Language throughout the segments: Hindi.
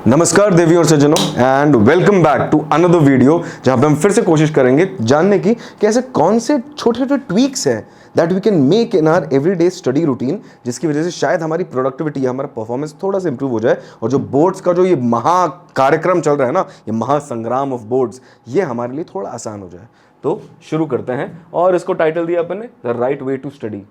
नमस्कार देवियों और सज्जनों and welcome back to another video जहां पे हम फिर से कोशिश करेंगे जानने की कि ऐसे कौन से छोटे छोटे ट्वीक्स हैं that we can make in our everyday study routine जिसकी वजह से शायद हमारी प्रोडक्टिविटी या हमारा परफॉर्मेंस थोड़ा सा इंप्रूव हो जाए और जो बोर्ड्स का जो ये महा कार्यक्रम चल रहा है ना, ये महासंग्राम ऑफ बोर्ड्स, ये हमारे लिए थोड़ा आसान हो जाए। तो शुरू करते हैं और इसको टाइटल दिया अपन ने the right way to study.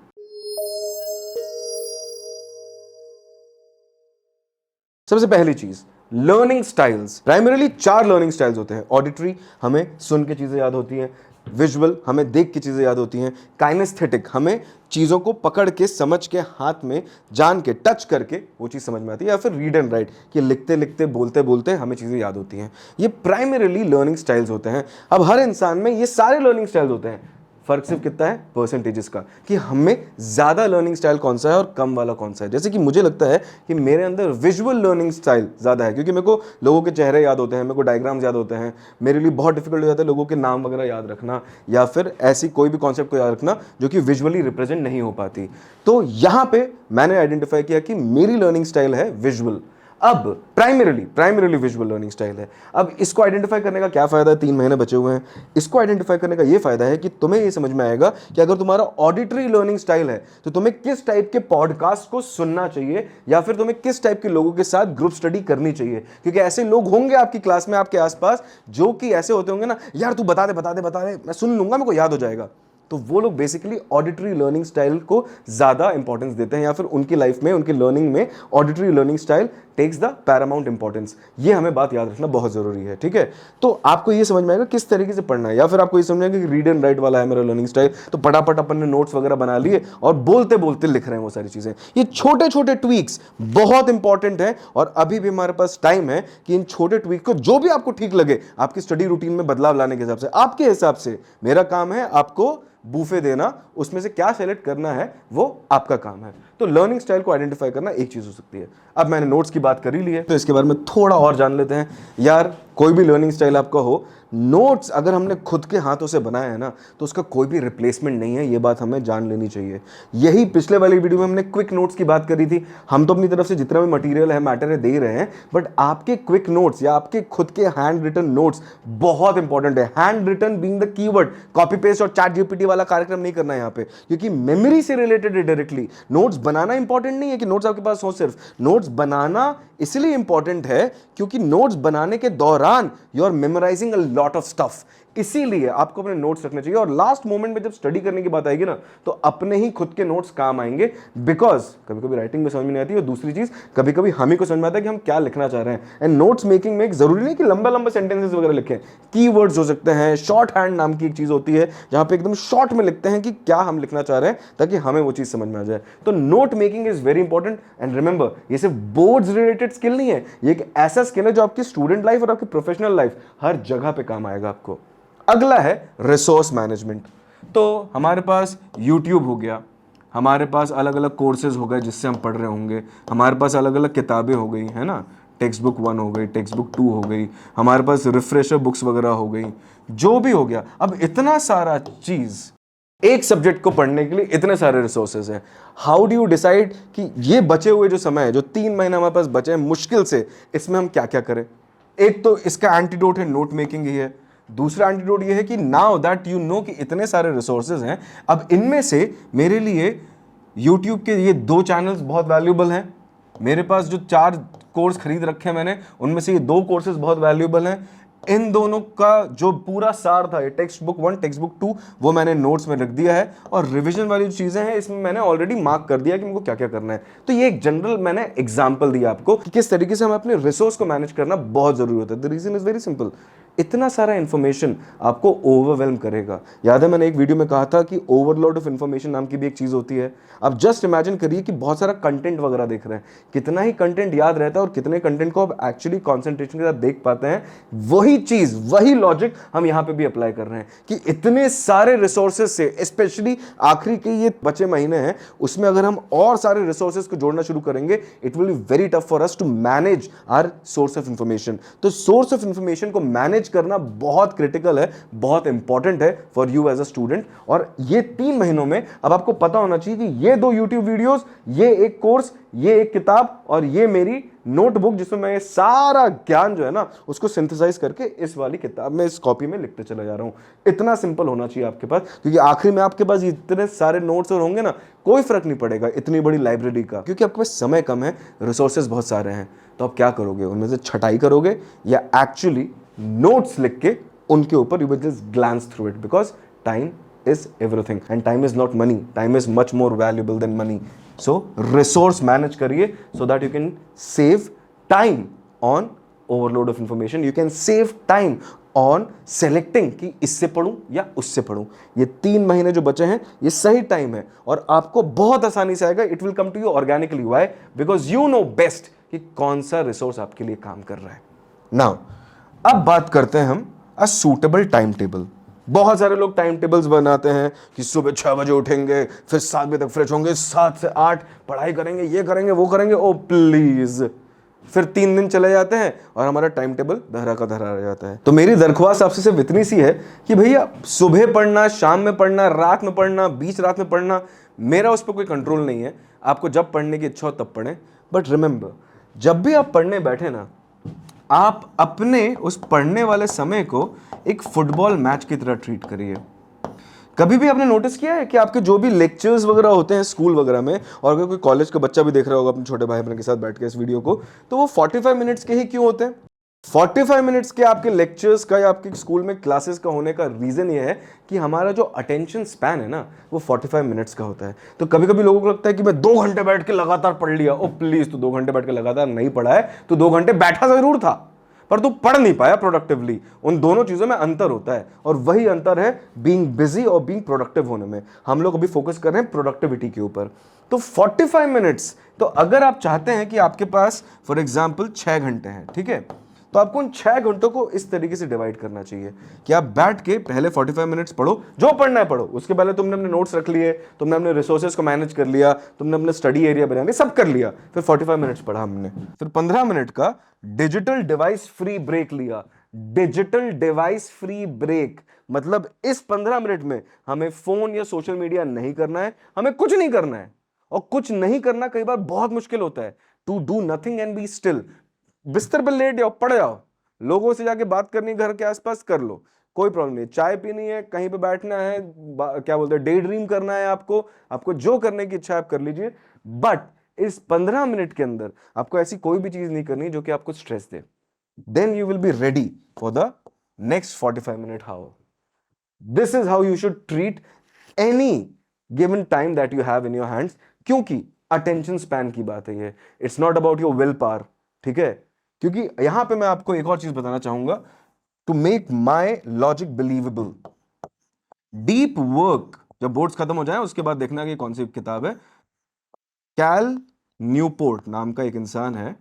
सबसे पहली चीज, learning styles. Primarily 4 learning styles होते हैं। ऑडिटरी, हमें सुन के चीजें याद होती हैं। विजुअल, हमें देख के चीजें याद होती हैं। काइनेस्थेटिक, हमें चीजों को पकड़ के, समझ के, हाथ में जान के, टच करके वो चीज समझ में आती है। या फिर रीड एंड राइट, कि लिखते लिखते, बोलते बोलते हमें चीजें याद होती हैं। ये प्राइमरीली लर्निंग स्टाइल्स होते हैं। अब हर इंसान में ये सारे लर्निंग स्टाइल्स होते हैं। फर्क सिर्फ कितना है, परसेंटेजेस का, कि हमें ज्यादा लर्निंग स्टाइल कौन सा है और कम वाला कौन सा है। जैसे कि मुझे लगता है कि मेरे अंदर विजुअल लर्निंग स्टाइल ज्यादा है, क्योंकि मेरे को लोगों के चेहरे याद होते हैं, मेरे को डायग्राम्स याद होते हैं। मेरे लिए बहुत डिफिकल्ट हो जाता है लोगों के नाम वगैरह याद रखना, या फिर ऐसी कोई भी कॉन्सेप्ट को याद रखना जो कि विजुअली रिप्रेजेंट नहीं हो पाती। तो यहां पे मैंने आइडेंटिफाई किया कि मेरी लर्निंग स्टाइल है विजुअल। अब प्राइमरीली विजुअल लर्निंग स्टाइल है। अब इसको आइडेंटिफाई करने का क्या फायदा है, 3 महीने बचे हुए हैं। इसको आइडेंटिफाई करने का ये फायदा है कि तुम्हें ये समझ में आएगा कि अगर तुम्हारा ऑडिटरी लर्निंग स्टाइल है तो तुम्हें किस टाइप के पॉडकास्ट को सुनना चाहिए, या फिर तुम्हें किस टाइप के लोगों के साथ ग्रुप स्टडी करनी चाहिए। क्योंकि ऐसे लोग होंगे आपकी क्लास में, आपके आसपास, जो कि ऐसे होते होंगे ना, यार तू बता दे, मैं सुन लूंगा, मेरे को याद हो जाएगा। तो वो लोग बेसिकली ऑडिटरी लर्निंग स्टाइल को ज्यादा इंपॉर्टेंस देते हैं, या फिर उनकी लाइफ में, उनकी लर्निंग में auditory learning style takes the paramount importance. ये हमें बात याद रखना बहुत जरूरी है, ठीक है। तो आपको ये समझ में आएगा किस तरीके से पढ़ना है, या फिर आपको ये समझ आएगा कि रीड एंड राइट वाला है मेरा लर्निंग स्टाइल, तो फटाफट अपन ने नोट्स वगैरह बना लिए और बोलते बोलते लिख रहे हैं वो सारी चीजें। ये छोटे छोटे ट्वीक्स बहुत इंपॉर्टेंट है, और अभी भी हमारे पास टाइम है कि इन छोटे ट्वीक को, जो भी आपको ठीक लगे आपकी स्टडी रूटीन में बदलाव लाने के हिसाब से, आपके हिसाब से, मेरा काम है आपको बूफे देना, उसमें से क्या सेलेक्ट करना है वो आपका काम है। तो लर्निंग स्टाइल को आइडेंटिफाई करना एक चीज हो सकती है। अब मैंने नोट्स की बात कर ही ली है, तो इसके बारे में थोड़ा और जान लेते हैं। यार कोई भी लर्निंग स्टाइल आपका हो, नोट्स अगर हमने खुद के हाथों से बनाया है ना, तो उसका कोई भी रिप्लेसमेंट नहीं है, ये बात हमें जान लेनी चाहिए। यही पिछले वाली वीडियो में हमने क्विक नोट्स की बात करी थी। हम तो अपनी तरफ से जितना भी मटेरियल है, मैटर है, दे रहे हैं, बट आपके क्विक नोट्स या आपके खुद के हैंड रिटन नोट्स बहुत इंपॉर्टेंट है। Hand written being the keyword, copy paste और चैट जीपीटी वाला कार्यक्रम नहीं करना है यहाँ पे, क्योंकि मेमोरी से रिलेटेड है डायरेक्टली। नोट्स बनाना इंपॉर्टेंट नहीं है कि नोट्स आपके पास हो, सिर्फ नोट्स बनाना इसलिए इंपॉर्टेंट है क्योंकि नोट्स बनाने के दौरान you are memorising a lot of stuff, इसीलिए आपको अपने नोट्स रखने चाहिए। और लास्ट मोमेंट में जब स्टडी करने की बात आएगी ना, तो अपने ही खुद के नोट्स काम आएंगे, बिकॉज कभी कभी राइटिंग में समझ में नहीं आती, और दूसरी चीज कभी कभी हम ही को समझ में आता है कि हम क्या लिखना चाह रहे हैं। एंड नोट्स मेकिंग में एक जरूरी नहीं कि लंबा लंबा सेंटेंसेस वगैरह लिखें, कीवर्ड्स हो सकते हैं, शॉर्ट हैंड नाम की एक चीज होती है जहां पे एकदम शॉर्ट में लिखते हैं कि क्या हम लिखना चाह रहे हैं, ताकि हमें वो चीज समझ में आ जाए। तो note making is very important. And remember, ये सिर्फ बोर्ड्स रिलेटेड स्किल नहीं है, ये एक ऐसा स्किल है जो आपकी स्टूडेंट लाइफ और आपकी प्रोफेशनल लाइफ हर जगह पे काम आएगा आपको। अगला है रिसोर्स मैनेजमेंट। तो हमारे पास YouTube हो गया, हमारे पास अलग अलग कोर्सेज हो गए जिससे हम पढ़ रहे होंगे, हमारे पास अलग अलग किताबें हो गई है ना, टेक्स्ट बुक 1 हो गई, टेक्स्ट बुक 2 हो गई, हमारे पास रिफ्रेशर बुक्स वगैरह हो गई, जो भी हो गया। अब इतना सारा चीज, एक सब्जेक्ट को पढ़ने के लिए इतने सारे रिसोर्सेज हैं। हाउ डू यू डिसाइड कि ये बचे हुए जो समय है, जो 3 महीने हमारे पास बचे हैं मुश्किल से, इसमें हम क्या क्या करें। एक तो इसका एंटीडोट है नोट मेकिंग ही है। दूसरा एंटीडोट ये है कि नाउ दैट यू नो कि इतने सारे रिसोर्सेज हैं, अब इनमें से मेरे लिए YouTube के ये 2 चैनल्स बहुत वैल्यूएबल हैं। मेरे पास जो 4 कोर्स खरीद रखे हैं मैंने, उनमें से ये 2 कोर्सेज बहुत वैल्यूएबल हैं। इन दोनों का जो पूरा सार था, ये टेक्स्ट बुक 1, टेक्स्ट बुक 2, वो मैंने नोट्स में रख दिया है, और रिवीजन वाली जो चीजें हैं इसमें मैंने ऑलरेडी मार्क कर दिया कि मुझको क्या क्या करना है। तो ये एक जनरल मैंने एग्जांपल दिया आपको कि किस तरीके से हमें अपने रिसोर्स को मैनेज करना बहुत जरूरी होता है। The reason is very simple, इतना सारा इंफॉर्मेशन आपको ओवरवेल्म करेगा। याद है मैंने एक वीडियो में कहा था कि ओवरलोड ऑफ इंफॉर्मेशन नाम की भी एक चीज होती है। अब जस्ट इमेजिन करिए कि बहुत सारा कंटेंट वगैरह देख रहे हैं, कितना ही कंटेंट याद रहता है और कितने कंटेंट को आप एक्चुअली कंसंट्रेशन के साथ देख पाते हैं। वही चीज, वही लॉजिक हम यहां पे भी अप्लाई कर रहे हैं कि इतने सारे रिसोर्सेज से, स्पेशली आखिरी के ये बचे महीने हैं, उसमें अगर हम और सारे रिसोर्सेज को जोड़ना शुरू करेंगे, it will be very tough for us to manage our source of information. तो सोर्स ऑफ इंफॉर्मेशन को मैनेज करना बहुत क्रिटिकल है, बहुत इंपॉर्टेंट है for you as a student. और ये 3 महीनों में अब आपको पता होना चाहिए कि ये 2 YouTube वीडियोस, ये एक कोर्स, ये एक किताब और ये मेरी नोटबुक जिसमें मैं ये सारा ज्ञान जो है ना उसको सिंथेसाइज करके इस वाली किताब में, इस कॉपी में लिखते चला जा रहा हूं। इतना सिंपल होना चाहिए आपके पास, क्योंकि आखिर में आपके पास इतने सारे नोट्स और होंगे ना, कोई फर्क नहीं पड़ेगा इतनी बड़ी लाइब्रेरी का, क्योंकि आपके पास समय कम है, रिसोर्सेज बहुत सारे हैं। तो आप क्या करोगे, उनमें से छटाई करोगे या एक्चुअली नोट्स लिख के उनके ऊपर you will just glance through it, because time is everything and time is not money, time is much more valuable than money. So resource manage करिए so that you can save time on overload of information, you can save time on selecting कि इससे पढ़ूं या उससे पढ़ूं। ये 3 महीने जो बचे हैं ये सही टाइम है और आपको बहुत आसानी से आएगा, it will come to you organically. Why? Because you know best कि कौन सा रिसोर्स आपके लिए काम कर रहा है। Now अब बात करते हैं हम a suitable timetable। बहुत सारे लोग टाइम टेबल्स बनाते हैं कि सुबह 6 बजे उठेंगे, फिर 7 बजे तक फ्रेश होंगे, 7 से 8 पढ़ाई करेंगे, ये करेंगे वो करेंगे। ओ प्लीज, फिर 3 दिन चले जाते हैं और हमारा टाइम टेबल धरा का धरा रह जाता है। तो मेरी दरख्वास्त आपसे सिर्फ इतनी सी है कि भैया सुबह पढ़ना, शाम में पढ़ना, रात में पढ़ना, बीच रात में पढ़ना, मेरा उस पर कोई कंट्रोल नहीं है। आपको जब पढ़ने की इच्छा हो तब पढ़ें, बट रिमेंबर जब भी आप पढ़ने बैठे ना, आप अपने उस पढ़ने वाले समय को एक फुटबॉल मैच की तरह ट्रीट करिए। कभी भी आपने नोटिस किया है कि आपके जो भी लेक्चर्स वगैरह होते हैं स्कूल वगैरह में, और अगर कोई कॉलेज का बच्चा भी देख रहा होगा अपने छोटे भाई बहन के साथ बैठ के इस वीडियो को, तो वो 45 मिनट्स के ही क्यों होते हैं? 45 मिनट्स के आपके लेक्चर्स का या आपके स्कूल में क्लासेस का होने का रीजन ये है कि हमारा जो अटेंशन स्पैन है ना वो 45 मिनट्स का होता है। तो कभी कभी लोगों को लगता है कि मैं 2 घंटे बैठ के लगातार पढ़ लिया। ओ प्लीज, तू 2 घंटे बैठ के लगातार नहीं पढ़ा है, तू 2 घंटे बैठा जरूर था पर तू पढ़ नहीं पाया प्रोडक्टिवली। उन दोनों चीजों में अंतर होता है और वही अंतर है बीइंग बिजी और बीइंग प्रोडक्टिव होने में। हम लोग अभी फोकस कर रहे हैं प्रोडक्टिविटी के ऊपर। तो 45 मिनट्स, तो अगर आप चाहते हैं कि आपके पास फॉर एग्जांपल 6 घंटे हैं, ठीक है, तो आपको उन 6 घंटों को इस तरीके से डिवाइड करना चाहिए कि आप बैठ के पहले 45 मिनट्स पढ़ो, जो पढ़ना है पढ़ो। उसके पहले तुमने अपने नोट्स रख लिए, तुमने अपने रिसोर्सेज को मैनेज कर लिया, तुमने अपने स्टडी एरिया बना लिया, सब कर लिया। फिर 45 मिनट्स पढ़ा हमने, फिर 15 मिनट का डिजिटल डिवाइस फ्री ब्रेक लिया। डिजिटल डिवाइस फ्री ब्रेक मतलब इस 15 मिनट में हमें फोन या सोशल मीडिया नहीं करना है, हमें कुछ नहीं करना है। और कुछ नहीं करना कई बार बहुत मुश्किल होता है। To do nothing and be still. बिस्तर पर लेट जाओ, पड़ जाओ, लोगों से जाके बात करनी घर के आसपास कर लो, कोई प्रॉब्लम नहीं। चाय पीनी है, कहीं पे बैठना है, क्या बोलते हैं, डे ड्रीम करना है, आपको जो करने की इच्छा है आप कर लीजिए। बट इस 15 मिनट के अंदर आपको ऐसी कोई भी चीज नहीं करनी जो कि आपको स्ट्रेस दे। Then you will be ready for the next 45 minute hour. This is how you should treat any given time that you have in your hands, क्योंकि अटेंशन स्पैन की बात है ये। It's not about your willpower, ठीक है? क्योंकि यहां पे मैं आपको एक और चीज बताना चाहूंगा to make my logic believable. Deep work, जब बोर्ड्स खत्म हो जाए उसके बाद देखना कि कौन सी किताब है। कैल न्यूपोर्ट नाम का एक इंसान है,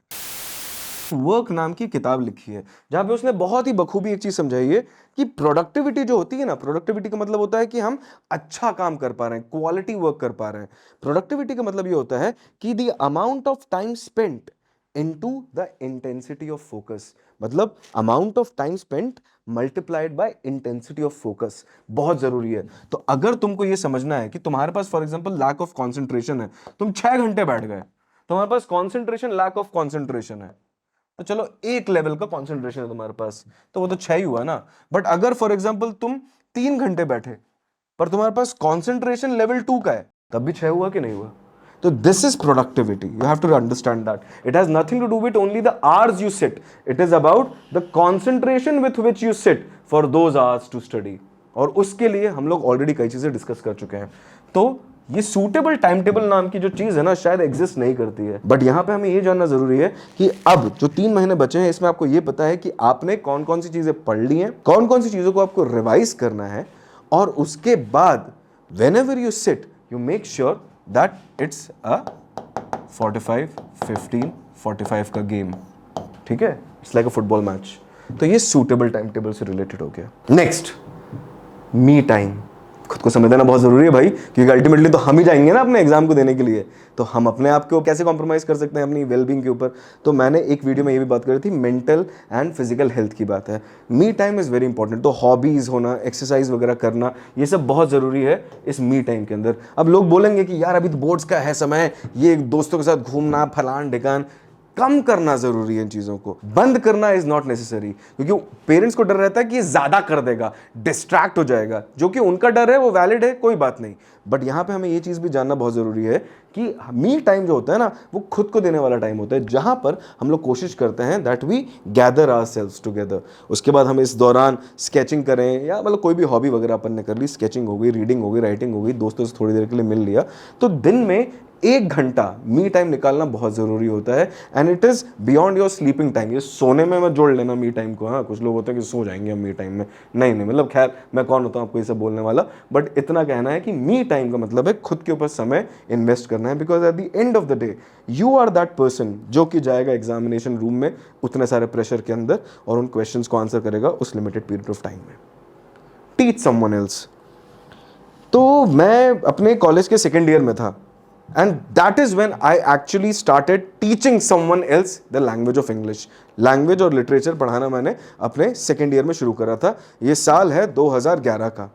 वर्क नाम की किताब लिखी है, जहां पे उसने बहुत ही बखूबी एक चीज समझाई है कि प्रोडक्टिविटी जो होती है ना, प्रोडक्टिविटी का मतलब होता है कि हम अच्छा काम कर पा रहे हैं, क्वालिटी वर्क कर पा रहे हैं। प्रोडक्टिविटी का मतलब ये होता है कि the amount of time spent into the intensity of focus, मतलब amount of time spent multiplied by intensity of focus बहुत जरूरी है। तो अगर तुमको ये समझना है कि तुम्हारे पास for example lack of concentration है, तुम 6 घंटे बैठ गए, तुम्हारे पास कंसंट्रेशन, लैक ऑफ कंसंट्रेशन है, तो चलो एक लेवल का कंसंट्रेशन है तुम्हारे पास, तो वो तो 6 ही हुआ ना। बट अगर फॉर एग्जांपल तुम 3 घंटे बैठे पर तुम्हारे पास कंसंट्रेशन लेवल 2 का है, तब भी 6 हुआ कि नहीं हुआ? So this is productivity. You have to understand that. It has nothing to do with only the hours you sit. It is about the concentration with which you sit for those hours to study. और उसके लिए हम लोग ऑलरेडी कई चीजें डिस्कस कर चुके हैं। तो ये सूटेबल टाइम टेबल नाम की जो चीज है ना, शायद एग्जिस्ट नहीं करती है। बट यहां पे हमें ये जानना जरूरी है कि अब जो 3 महीने बचे हैं इसमें आपको ये पता है कि आपने कौन कौन सी चीजें पढ़ ली हैं, कौन कौन सी चीजों को आपको रिवाइज करना है, और उसके बाद whenever you sit, you make sure that it's a 45-15-45 का गेम, ठीक है? It's like a football match. तो ये सूटेबल टाइम टेबल से रिलेटेड हो गया। Next, me time. खुद को समय देना बहुत ज़रूरी है भाई, क्योंकि अल्टीमेटली तो हम ही जाएंगे ना अपने एग्जाम को देने के लिए, तो हम अपने आप को कैसे कॉम्प्रोमाइज़ कर सकते हैं अपनी वेलबींग के ऊपर। तो मैंने एक वीडियो में ये भी बात करी थी, मेंटल एंड फिजिकल हेल्थ की बात है। Me time is very important. तो हॉबीज़ होना, एक्सरसाइज वगैरह करना, ये सब बहुत ज़रूरी है इस मी टाइम के अंदर। अब लोग बोलेंगे कि यार अभी तो बोर्ड्स का है समय, ये दोस्तों के साथ घूमना, फलान ढिकान, कम करना जरूरी है। इन चीजों को बंद करना इज नॉट नेसेसरी, क्योंकि पेरेंट्स को डर रहता है कि ये ज्यादा कर देगा, डिस्ट्रैक्ट हो जाएगा, जो कि उनका डर है, वो वैलिड है, कोई बात नहीं। बट यहां पे हमें ये चीज भी जानना बहुत जरूरी है कि मी टाइम जो होता है ना, वो खुद को देने वाला टाइम होता है, जहां पर हम लोग कोशिश करते हैं that we gather ourselves together. उसके बाद हम इस दौरान स्केचिंग करें, या मतलब कोई भी हॉबी वगैरह अपन ने कर ली, स्केचिंग हो गई, रीडिंग हो गई, राइटिंग हो गई, दोस्तों से थोड़ी देर के लिए मिल लिया। तो दिन में 1 घंटा मी टाइम निकालना बहुत जरूरी होता है, and it is beyond your sleeping time. ये सोने में मत जोड़ लेना मी टाइम को। हाँ, कुछ लोग होते हैं कि सो जाएंगे हम मी टाइम में, नहीं नहीं, मतलब खैर मैं कौन होता हूँ आपको ये सब बोलने वाला, बट इतना कहना है कि मी टाइम का मतलब है खुद के ऊपर समय इन्वेस्ट करना है, because at the end of the day you are that person जो कि जाएगा एग्जामिनेशन रूम में उतने सारे प्रेशर के अंदर और उन क्वेश्चंस को आंसर करेगा उस लिमिटेड पीरियड ऑफ टाइम में। Teach someone else. तो मैं अपने कॉलेज के सेकेंड ईयर में था, and that is when I actually started teaching someone else the language of English। Language और लिटरेचर पढ़ाना मैंने अपने सेकेंड ईयर में शुरू करा था। ये साल है 2011 का।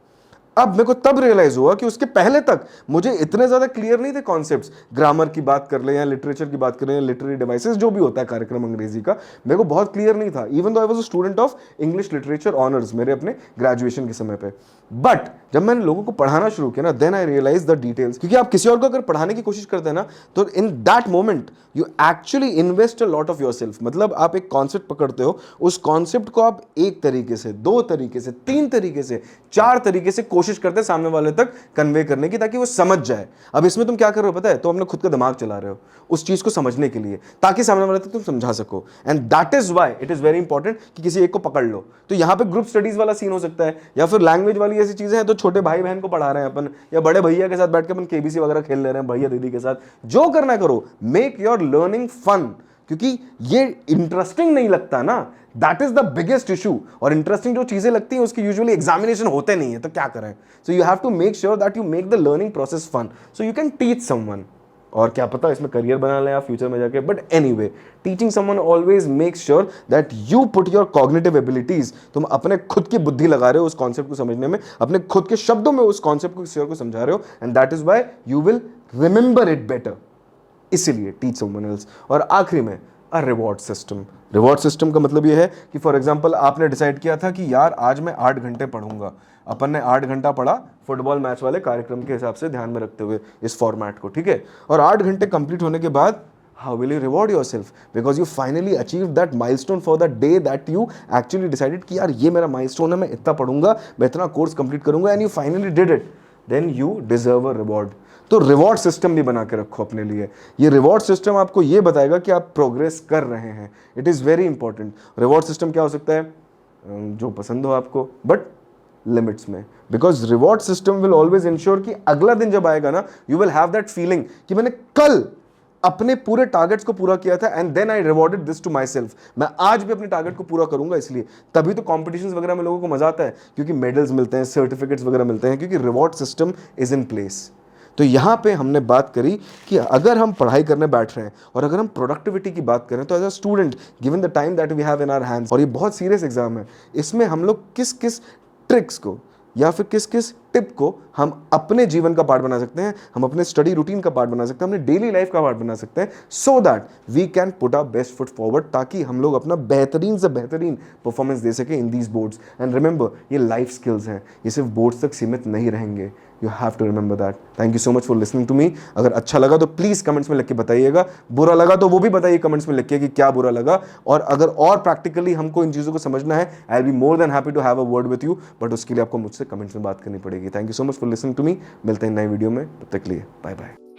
अब मेरे को तब रियलाइज हुआ कि उसके पहले तक मुझे इतने ज्यादा क्लियर नहीं थे कॉन्सेप्ट्स। ग्रामर की बात कर ले या लिटरेचर की बात कर ले, लिटरेरी डिवाइसेस जो भी होता है कार्यक्रम अंग्रेजी का, मेरे को बहुत क्लियर नहीं था, even though I was a student of English literature honours मेरे अपने ग्रेजुएशन के समय पे। बट जब मैंने लोगों को पढ़ाना शुरू किया ना, then I realise the details. क्योंकि आप किसी और को अगर पढ़ाने की कोशिश करते हैं ना, तो in that moment you actually invest a lot of your self. मतलब आप एक कॉन्सेप्ट पकड़ते हो, उस कॉन्सेप्ट को आप एक तरीके से, 2 तरीके से, 3 तरीके से, 4 तरीके से कोशिश करते हैं सामने वाले तक कन्वे करने की, ताकि वो समझ जाए। अब इसमें तुम क्या कर रहे हो पता है? तो अपने खुद का दिमाग चला रहे हो उस चीज को समझने के लिए, ताकि सामने वाले तक तुम समझा सको। And that is why it is very important कि किसी एक को पकड़ लो। तो यहां पे ग्रुप स्टडीज वाला सीन हो सकता है, या फिर लैंग्वेज वाली ऐसी चीजें हैं तो छोटे भाई बहन को पढ़ा रहे हैं अपन, या बड़े भैया के साथ बैठ के अपन केबीसी वगैरह खेल ले रहे हैं भैया दीदी के साथ, जो करना करो, मेक योर लर्निंग फन। क्योंकि ये इंटरेस्टिंग नहीं लगता ना, that is the biggest issue. और इंटरेस्टिंग जो चीजें लगती हैं उसकी यूजुअली एग्जामिनेशन होते नहीं है, तो क्या करें? So you have to make sure that you make the learning process fun, so you can teach someone. और क्या पता इसमें करियर बना लें आप फ्यूचर में जाके, but anyway, teaching someone always make sure that you put your cognitive abilities. तुम अपने खुद की बुद्धि लगा रहे हो उस कॉन्सेप्ट को समझने में, अपने खुद के शब्दों में उस कॉन्सेप्ट को किसी और को समझा रहे हो, and that is why you will remember it better. इसीलिए टीच समवन एल्स। और आखिरी में a reward system. Reward system का मतलब ये है कि फॉर एग्जांपल आपने डिसाइड किया था कि यार आज मैं 8 घंटे पढ़ूंगा। अपन ने 8 घंटा पढ़ा फुटबॉल मैच वाले कार्यक्रम के हिसाब से ध्यान में रखते हुए इस फॉर्मेट को, ठीक है? और 8 घंटे कंप्लीट होने के बाद how will you reward yourself? Because you finally achieved that milestone for the day that you actually decided कि यार ये मेरा milestone है, मैं इतना पढ़ूंगा, मैं इतना कोर्स कंप्लीट करूंगा, and you finally did it. Then you deserve a reward. तो रिवॉर्ड सिस्टम भी बना के रखो अपने लिए। ये रिवॉर्ड सिस्टम आपको ये बताएगा कि आप प्रोग्रेस कर रहे हैं। It is very important. Reward system क्या हो सकता है? जो पसंद हो आपको, बट लिमिट्स में। Because reward system will always ensure कि अगला दिन जब आएगा ना, you will have that feeling कि मैंने कल अपने पूरे टारगेट्स को पूरा किया था, and then I rewarded this to myself. मैं आज भी अपने टारगेट को पूरा करूंगा। इसलिए तभी तो कॉम्पिटिशन्स वगैरह में लोगों को मजा आता है, क्योंकि मेडल्स मिलते हैं, सर्टिफिकेट्स वगैरह मिलते हैं, क्योंकि reward system is in place. तो यहाँ पे हमने बात करी कि अगर हम पढ़ाई करने बैठ रहे हैं और अगर हम प्रोडक्टिविटी की बात करें, तो as a student given the time that we have in our hands, और ये बहुत सीरियस एग्जाम है, इसमें हम लोग किस किस ट्रिक्स को या फिर किस किस टिप को हम अपने जीवन का पार्ट बना सकते हैं, हम अपने स्टडी रूटीन का पार्ट बना सकते हैं, अपने डेली लाइफ का पार्ट बना सकते हैं, so that we can put our best foot forward, ताकि हम लोग अपना बेहतरीन से बेहतरीन परफॉर्मेंस दे सके in these boards. And remember, ये लाइफ स्किल्स हैं, ये सिर्फ बोर्ड्स तक सीमित नहीं रहेंगे। You have to remember that. Thank you so much for listening to me. अगर अच्छा लगा तो प्लीज़ कमेंट्स में लिख के बताइएगा, बुरा लगा तो वो भी बताइए कमेंट्स में लिख के कि क्या बुरा लगा। और अगर और प्रैक्टिकली हमको इन चीज़ों को समझना है, I will be more than happy to have a word with you, but उसके लिए आपको मुझसे कमेंट्स में बात करनी पड़ेगी। Thank you so much for listening to me. मिलते हैं नए वीडियो में, तब तक के लिए बाय बाय।